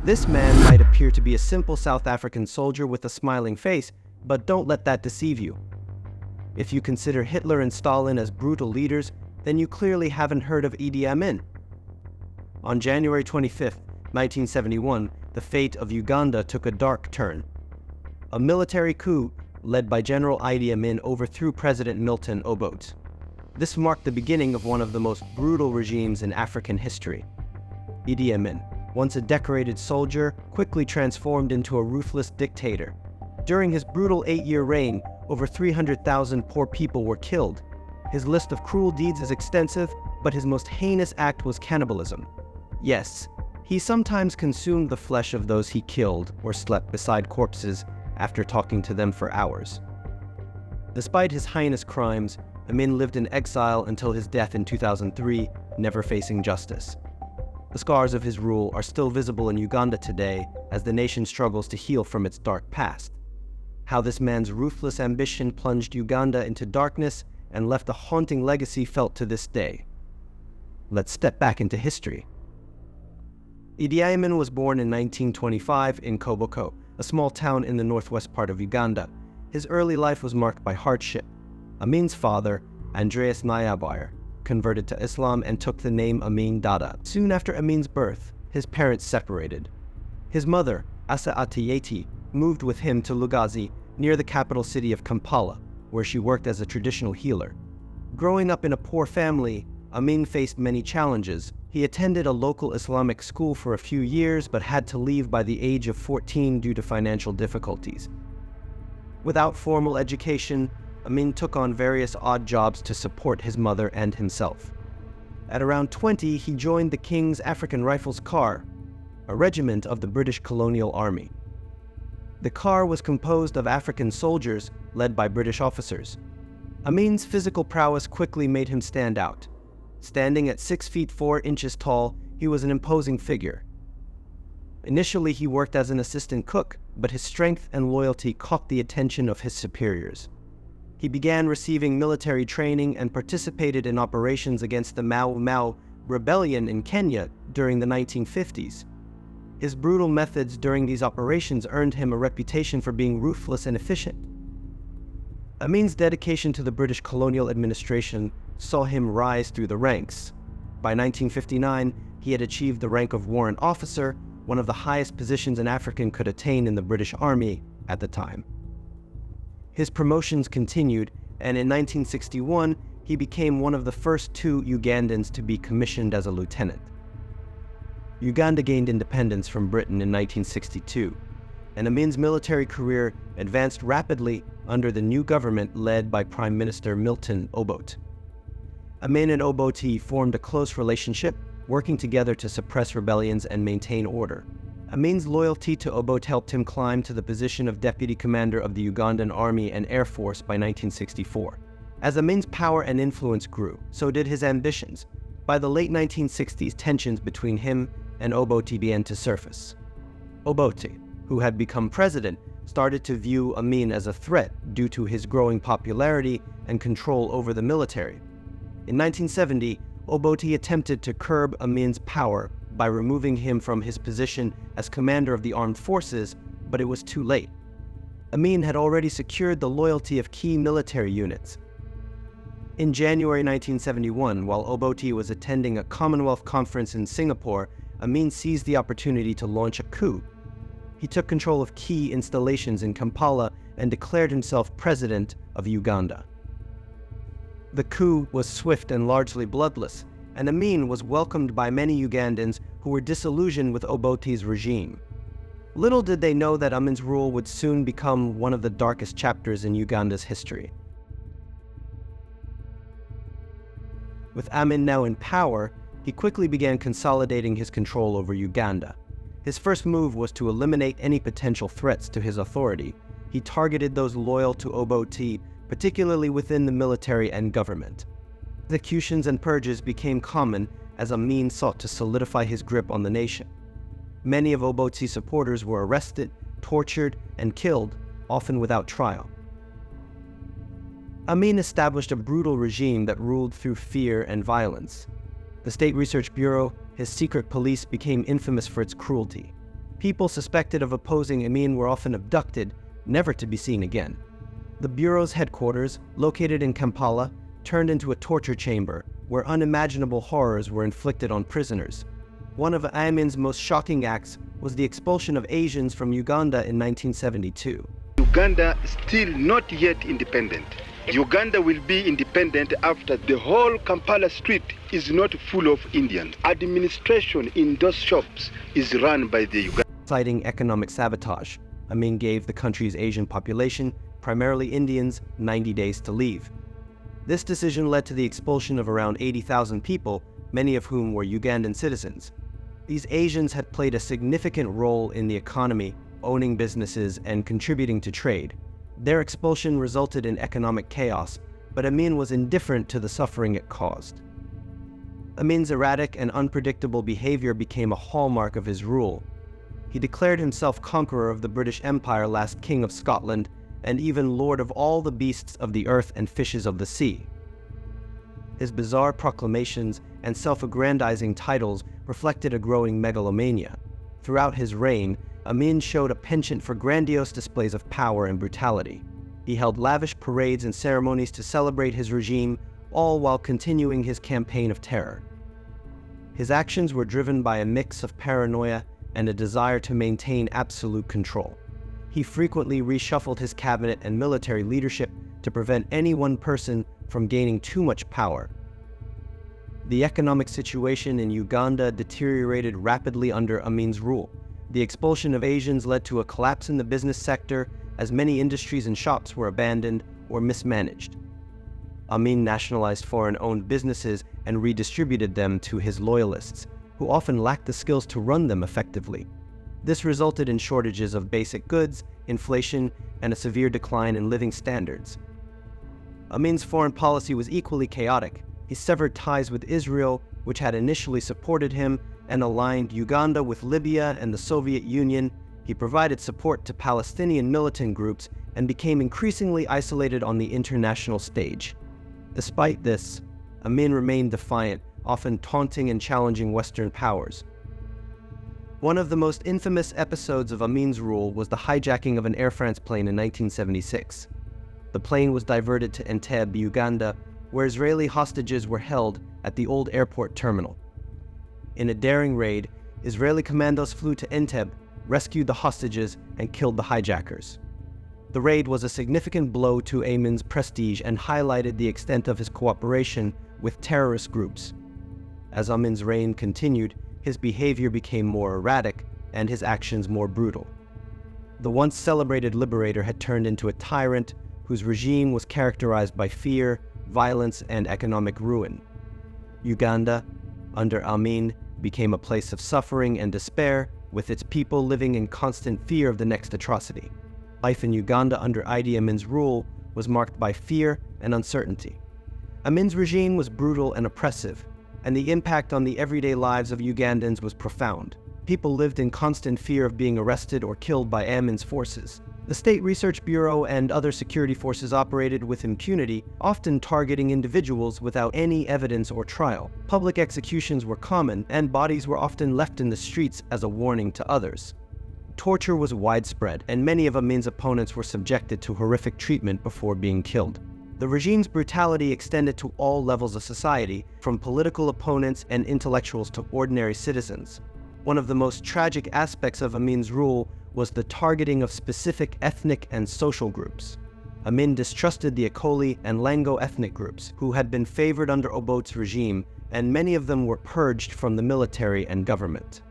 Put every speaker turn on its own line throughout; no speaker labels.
This man might appear to be a simple South African soldier with a smiling face, but don't let that deceive you. If you consider Hitler and Stalin as brutal leaders, then you clearly haven't heard of Idi Amin. On January 25, 1971, the fate of Uganda took a dark turn. A military coup led by General Idi Amin overthrew President Milton Obote. This marked the beginning of one of the most brutal regimes in African history. Idi Amin, once a decorated soldier, quickly transformed into a ruthless dictator. During his brutal 8-year reign, over 300,000 poor people were killed. His list of cruel deeds is extensive, but his most heinous act was cannibalism. Yes, he sometimes consumed the flesh of those he killed or slept beside corpses after talking to them for hours. Despite his heinous crimes, Amin lived in exile until his death in 2003, never facing justice. The scars of his rule are still visible in Uganda today as the nation struggles to heal from its dark past. How this man's ruthless ambition plunged Uganda into darkness and left a haunting legacy felt to this day. Let's step back into history. Idi Amin was born in 1925 in Koboko, a small town in the northwest part of Uganda. His early life was marked by hardship. Amin's father, Andreas Nyabayar, converted to Islam and took the name Amin Dada. Soon after Amin's birth, his parents separated. His mother, Asa Atiyeti, moved with him to Lugazi, near the capital city of Kampala, where she worked as a traditional healer. Growing up in a poor family, Amin faced many challenges. He attended a local Islamic school for a few years, but had to leave by the age of 14 due to financial difficulties. Without formal education, Amin took on various odd jobs to support his mother and himself. At around 20, he joined the King's African Rifles Corps, a regiment of the British colonial army. The corps was composed of African soldiers led by British officers. Amin's physical prowess quickly made him stand out. Standing at 6 feet 4 inches tall, he was an imposing figure. Initially, he worked as an assistant cook, but his strength and loyalty caught the attention of his superiors. He began receiving military training and participated in operations against the Mau Mau rebellion in Kenya during the 1950s. His brutal methods during these operations earned him a reputation for being ruthless and efficient. Amin's dedication to the British colonial administration saw him rise through the ranks. By 1959, he had achieved the rank of warrant officer, one of the highest positions an African could attain in the British Army at the time. His promotions continued, and in 1961, he became one of the first 2 Ugandans to be commissioned as a lieutenant. Uganda gained independence from Britain in 1962, and Amin's military career advanced rapidly under the new government led by Prime Minister Milton Obote. Amin and Obote formed a close relationship, working together to suppress rebellions and maintain order. Amin's loyalty to Obote helped him climb to the position of Deputy Commander of the Ugandan Army and Air Force by 1964. As Amin's power and influence grew, so did his ambitions. By the late 1960s, tensions between him and Obote began to surface. Obote, who had become president, started to view Amin as a threat due to his growing popularity and control over the military. In 1970, Obote attempted to curb Amin's power by removing him from his position as commander of the armed forces, but it was too late. Amin had already secured the loyalty of key military units. In January 1971, while Obote was attending a Commonwealth conference in Singapore, Amin seized the opportunity to launch a coup. He took control of key installations in Kampala and declared himself president of Uganda. The coup was swift and largely bloodless, and Amin was welcomed by many Ugandans who were disillusioned with Obote's regime. Little did they know that Amin's rule would soon become one of the darkest chapters in Uganda's history. With Amin now in power, he quickly began consolidating his control over Uganda. His first move was to eliminate any potential threats to his authority. He targeted those loyal to Obote, particularly within the military and government. Executions and purges became common as Amin sought to solidify his grip on the nation. Many of Obote's supporters were arrested, tortured, and killed, often without trial. Amin established a brutal regime that ruled through fear and violence. The State Research Bureau, his secret police, became infamous for its cruelty. People suspected of opposing Amin were often abducted, never to be seen again. The Bureau's headquarters, located in Kampala, turned into a torture chamber where unimaginable horrors were inflicted on prisoners. One of Amin's most shocking acts was the expulsion of Asians from Uganda in 1972.
Uganda is still not yet independent. Uganda will be independent after the whole Kampala street is not full of Indians. Administration in those shops is run by the Uganda.
Citing economic sabotage, Amin gave the country's Asian population, primarily Indians, 90 days to leave. This decision led to the expulsion of around 80,000 people, many of whom were Ugandan citizens. These Asians had played a significant role in the economy, owning businesses and contributing to trade. Their expulsion resulted in economic chaos, but Amin was indifferent to the suffering it caused. Amin's erratic and unpredictable behavior became a hallmark of his rule. He declared himself conqueror of the British Empire, last King of Scotland, and even lord of all the beasts of the earth and fishes of the sea. His bizarre proclamations and self-aggrandizing titles reflected a growing megalomania. Throughout his reign, Amin showed a penchant for grandiose displays of power and brutality. He held lavish parades and ceremonies to celebrate his regime, all while continuing his campaign of terror. His actions were driven by a mix of paranoia and a desire to maintain absolute control. He frequently reshuffled his cabinet and military leadership to prevent any one person from gaining too much power. The economic situation in Uganda deteriorated rapidly under Amin's rule. The expulsion of Asians led to a collapse in the business sector, as many industries and shops were abandoned or mismanaged. Amin nationalized foreign-owned businesses and redistributed them to his loyalists, who often lacked the skills to run them effectively. This resulted in shortages of basic goods, inflation, and a severe decline in living standards. Amin's foreign policy was equally chaotic. He severed ties with Israel, which had initially supported him, and aligned Uganda with Libya and the Soviet Union. He provided support to Palestinian militant groups and became increasingly isolated on the international stage. Despite this, Amin remained defiant, often taunting and challenging Western powers. One of the most infamous episodes of Amin's rule was the hijacking of an Air France plane in 1976. The plane was diverted to Entebbe, Uganda, where Israeli hostages were held at the old airport terminal. In a daring raid, Israeli commandos flew to Entebbe, rescued the hostages, and killed the hijackers. The raid was a significant blow to Amin's prestige and highlighted the extent of his cooperation with terrorist groups. As Amin's reign continued, his behavior became more erratic and his actions more brutal. The once celebrated liberator had turned into a tyrant whose regime was characterized by fear, violence, and economic ruin. Uganda, under Amin, became a place of suffering and despair, with its people living in constant fear of the next atrocity. Life in Uganda under Idi Amin's rule was marked by fear and uncertainty. Amin's regime was brutal and oppressive, and the impact on the everyday lives of Ugandans was profound. People lived in constant fear of being arrested or killed by Amin's forces. The State Research Bureau and other security forces operated with impunity, often targeting individuals without any evidence or trial. Public executions were common, and bodies were often left in the streets as a warning to others. Torture was widespread, and many of Amin's opponents were subjected to horrific treatment before being killed. The regime's brutality extended to all levels of society, from political opponents and intellectuals to ordinary citizens. One of the most tragic aspects of Amin's rule was the targeting of specific ethnic and social groups. Amin distrusted the Akoli and Lango ethnic groups, who had been favored under Obote's regime, and many of them were purged from the military and government.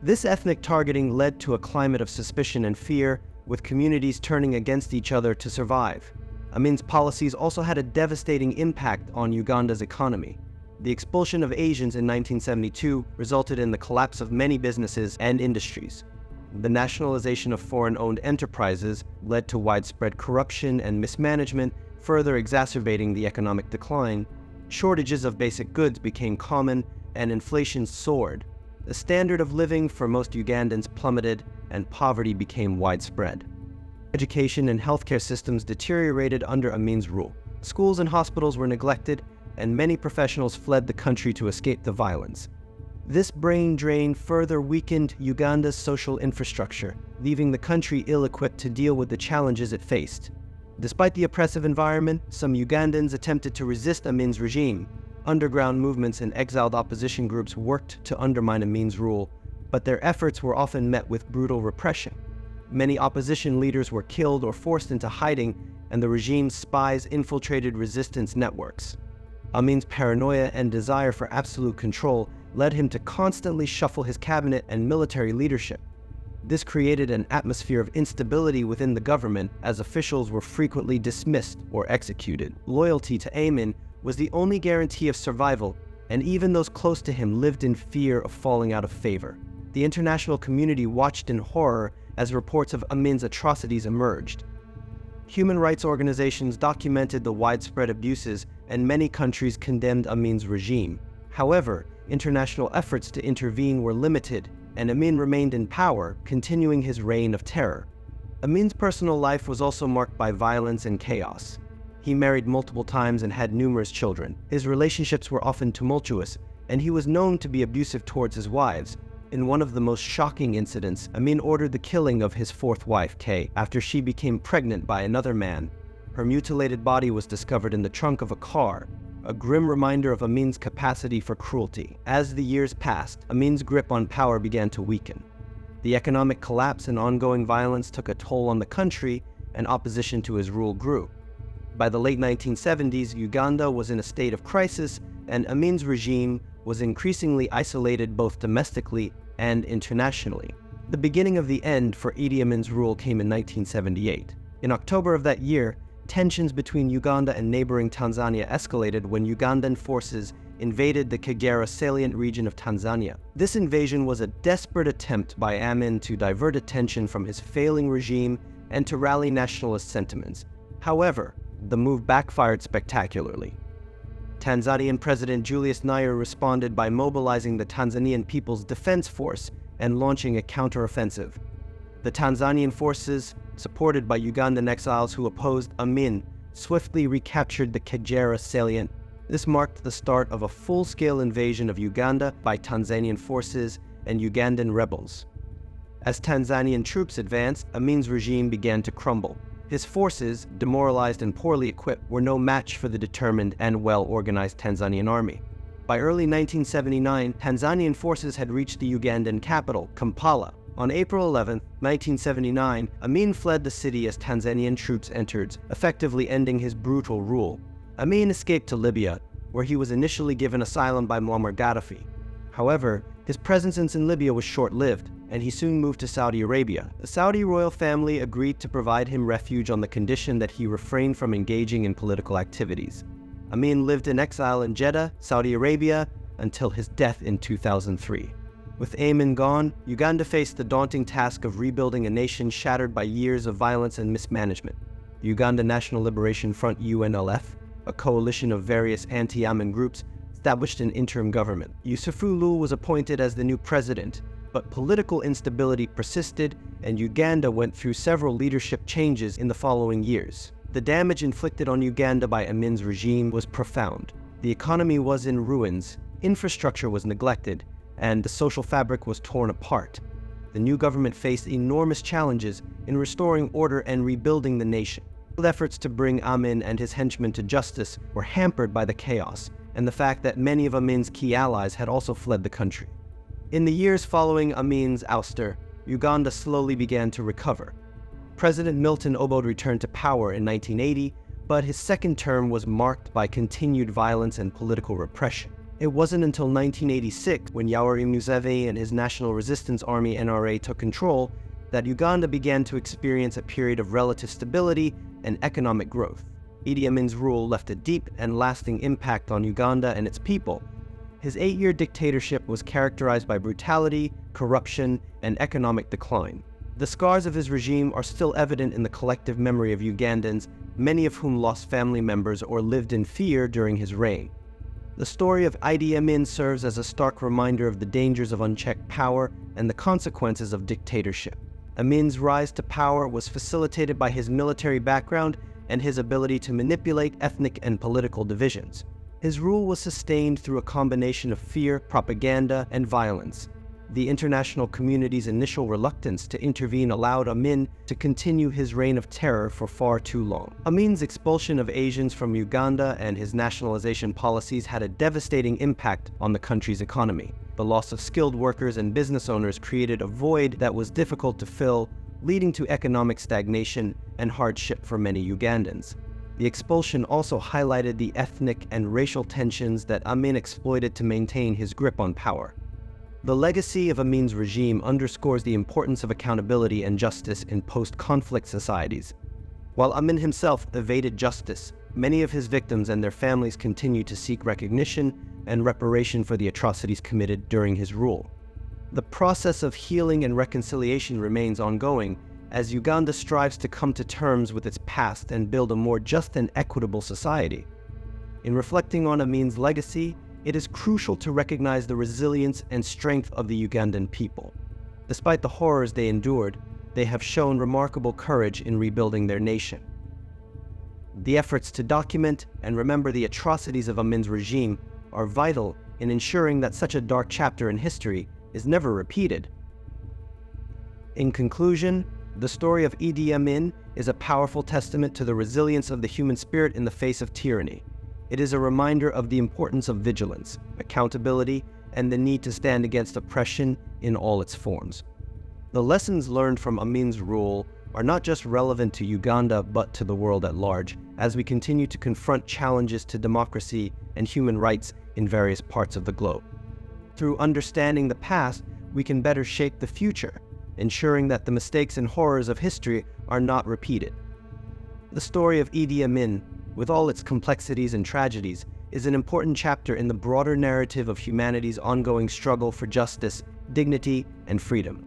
This ethnic targeting led to a climate of suspicion and fear, with communities turning against each other to survive. Amin's policies also had a devastating impact on Uganda's economy. The expulsion of Asians in 1972 resulted in the collapse of many businesses and industries. The nationalization of foreign-owned enterprises led to widespread corruption and mismanagement, further exacerbating the economic decline. Shortages of basic goods became common, and inflation soared. The standard of living for most Ugandans plummeted, and poverty became widespread. Education and healthcare systems deteriorated under Amin's rule. Schools and hospitals were neglected, and many professionals fled the country to escape the violence. This brain drain further weakened Uganda's social infrastructure, leaving the country ill-equipped to deal with the challenges it faced. Despite the oppressive environment, some Ugandans attempted to resist Amin's regime. Underground movements and exiled opposition groups worked to undermine Amin's rule, but their efforts were often met with brutal repression. Many opposition leaders were killed or forced into hiding, and the regime's spies infiltrated resistance networks. Amin's paranoia and desire for absolute control led him to constantly shuffle his cabinet and military leadership. This created an atmosphere of instability within the government, as officials were frequently dismissed or executed. Loyalty to Amin was the only guarantee of survival, and even those close to him lived in fear of falling out of favor. The international community watched in horror as reports of Amin's atrocities emerged. Human rights organizations documented the widespread abuses, and many countries condemned Amin's regime. However, international efforts to intervene were limited, and Amin remained in power, continuing his reign of terror. Amin's personal life was also marked by violence and chaos. He married multiple times and had numerous children. His relationships were often tumultuous, and he was known to be abusive towards his wives. In one of the most shocking incidents, Amin ordered the killing of his fourth wife, Kay, after she became pregnant by another man. Her mutilated body was discovered in the trunk of a car, a grim reminder of Amin's capacity for cruelty. As the years passed, Amin's grip on power began to weaken. The economic collapse and ongoing violence took a toll on the country, and opposition to his rule grew. By the late 1970s, Uganda was in a state of crisis, and Amin's regime was increasingly isolated both domestically and internationally. The beginning of the end for Idi Amin's rule came in 1978. In October of that year, tensions between Uganda and neighboring Tanzania escalated when Ugandan forces invaded the Kagera salient region of Tanzania. This invasion was a desperate attempt by Amin to divert attention from his failing regime and to rally nationalist sentiments. However, the move backfired spectacularly. Tanzanian President Julius Nyerere responded by mobilizing the Tanzanian People's Defense Force and launching a counteroffensive. The Tanzanian forces, supported by Ugandan exiles who opposed Amin, swiftly recaptured the Kagera salient. This marked the start of a full-scale invasion of Uganda by Tanzanian forces and Ugandan rebels. As Tanzanian troops advanced, Amin's regime began to crumble. His forces, demoralized and poorly equipped, were no match for the determined and well-organized Tanzanian army. By early 1979, Tanzanian forces had reached the Ugandan capital, Kampala. On April 11, 1979, Amin fled the city as Tanzanian troops entered, effectively ending his brutal rule. Amin escaped to Libya, where he was initially given asylum by Muammar Gaddafi. However, his presence in Libya was short-lived, and he soon moved to Saudi Arabia. The Saudi royal family agreed to provide him refuge on the condition that he refrained from engaging in political activities. Amin lived in exile in Jeddah, Saudi Arabia, until his death in 2003. With Amin gone, Uganda faced the daunting task of rebuilding a nation shattered by years of violence and mismanagement. The Uganda National Liberation Front UNLF, a coalition of various anti-Amin groups, established an interim government. Yusufu Lul was appointed as the new president, but political instability persisted, and Uganda went through several leadership changes in the following years. The damage inflicted on Uganda by Amin's regime was profound. The economy was in ruins, infrastructure was neglected, and the social fabric was torn apart. The new government faced enormous challenges in restoring order and rebuilding the nation. Efforts to bring Amin and his henchmen to justice were hampered by the chaos, and the fact that many of Amin's key allies had also fled the country. In the years following Amin's ouster, Uganda slowly began to recover. President Milton Obote returned to power in 1980, but his second term was marked by continued violence and political repression. It wasn't until 1986, when Yoweri Museveni and his National Resistance Army NRA took control, that Uganda began to experience a period of relative stability and economic growth. Idi Amin's rule left a deep and lasting impact on Uganda and its people. His 8-year dictatorship was characterized by brutality, corruption, and economic decline. The scars of his regime are still evident in the collective memory of Ugandans, many of whom lost family members or lived in fear during his reign. The story of Idi Amin serves as a stark reminder of the dangers of unchecked power and the consequences of dictatorship. Amin's rise to power was facilitated by his military background and his ability to manipulate ethnic and political divisions. His rule was sustained through a combination of fear, propaganda, and violence. The international community's initial reluctance to intervene allowed Amin to continue his reign of terror for far too long. Amin's expulsion of Asians from Uganda and his nationalization policies had a devastating impact on the country's economy. The loss of skilled workers and business owners created a void that was difficult to fill, leading to economic stagnation and hardship for many Ugandans. The expulsion also highlighted the ethnic and racial tensions that Amin exploited to maintain his grip on power. The legacy of Amin's regime underscores the importance of accountability and justice in post-conflict societies. While Amin himself evaded justice, many of his victims and their families continue to seek recognition and reparation for the atrocities committed during his rule. The process of healing and reconciliation remains ongoing as Uganda strives to come to terms with its past and build a more just and equitable society. In reflecting on Amin's legacy, it is crucial to recognize the resilience and strength of the Ugandan people. Despite the horrors they endured, they have shown remarkable courage in rebuilding their nation. The efforts to document and remember the atrocities of Amin's regime are vital in ensuring that such a dark chapter in history is never repeated. In conclusion, the story of Idi Amin is a powerful testament to the resilience of the human spirit in the face of tyranny. It is a reminder of the importance of vigilance, accountability, and the need to stand against oppression in all its forms. The lessons learned from Amin's rule are not just relevant to Uganda but to the world at large, as we continue to confront challenges to democracy and human rights in various parts of the globe. Through understanding the past, we can better shape the future, ensuring that the mistakes and horrors of history are not repeated. The story of Idi Amin, with all its complexities and tragedies, is an important chapter in the broader narrative of humanity's ongoing struggle for justice, dignity, and freedom.